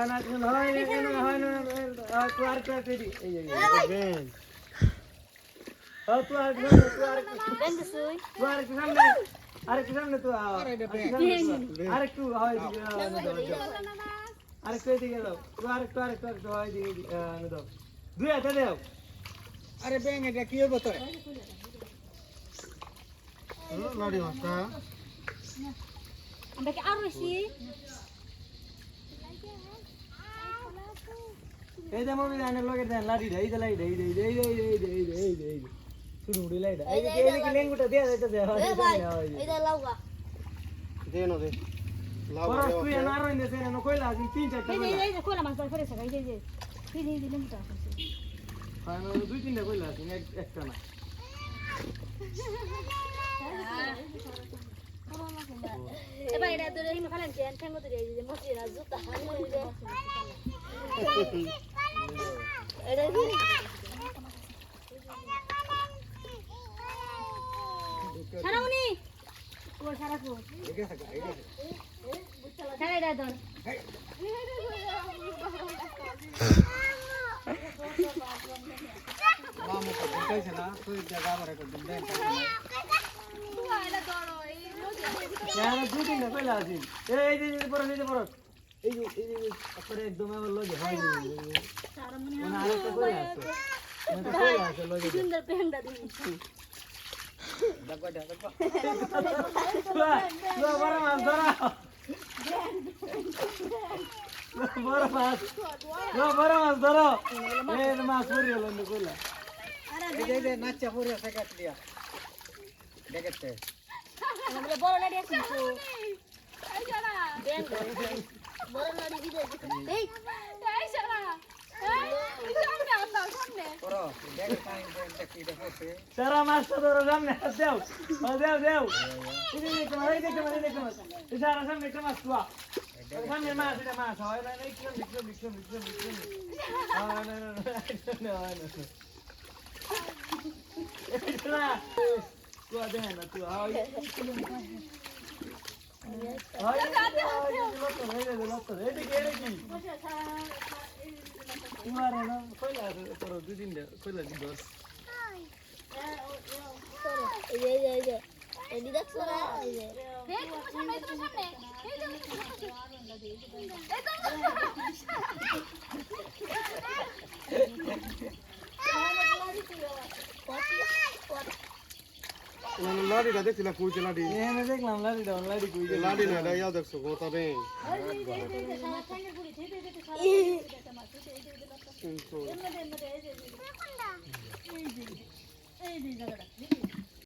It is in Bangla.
না হয় না তুই আর কি করি এই বেন তুই আর বেন দিছুই তুই আর কি সামনে আরেকটু সামনে তুই আরেকটু হয় আরেকটু এদিকে দাও তুই আরেকটু হয় এদিকে দাও দুই হাতে দাও আরে ব্যাং এটা কি হবে তোর লাড়ি মাছটা আমরা কি আর বেশি এই যে মমি জানে লগে দেন লাড়ি দেই দে লাই দেই শুরু উড়ে লাই দেই এই যে লেঙ্গুটা দেয়া যাইতেছে এই দে লাউগা দে নো দে লাউ পরস তুই না রইনে সে না কইলা দিন তিন চারটা এই যে কোলা মাছ ধরে সকাই এই যে লেমটা আছে হ্যাঁ দুই তিনটা কইলা দিন একটা না এবার এটা ধরে হিম খালেন চেন ঠেঙ্গো ধরে এই যে মসজিদ না জুতা হানি দে এটা কি সারাউনি ও সারাকো সারা এটা ধর মামু তো কইছে না তুই জায়গা করে কর দিন দেন यार দুই তিনটা কইলা দিন এই যে পরস এই যে আপরে একদম আমার লগে হয় সারামনি না আরেকটা কইলা আছে মানে কইলা আছে লগে সুন্দর পেন্ডা দিন দেখো দেখো বড় মাছ ধরা বড় মাছ ধরো এই মাছ পড়ে গেল কইলা এই যে নাচা পুরো সেকাট দিয়া দেখতে আমরা বড় লাড়ি আছে তো এই জানা দেন বড় লাড়ি দিতে এই শালা এই সামনে আসা সামনে পুরো দেখ পানি দেখি দেখতে সারা মাছটা ধরো সামনে দেও দেও এই দেখো এই সারা সামনে একটা মাছ তুয়া সামনে মাছ এটা মাছ হয় না এই বিক্রম না তুয়া দে না তুয়া হয় তোমার না কইলা করো দুই দিন কইলা দিন দশ এই যে এই দেখছ না এই যে দেখ সামনে এই যে লাড়িটা দেখছিলা কইছে লাড়ি এখানে দেখলাম লাড়ি কই গেল লাড়ি না ইয়া দেখছো গোটা রে এই যে জায়গাটা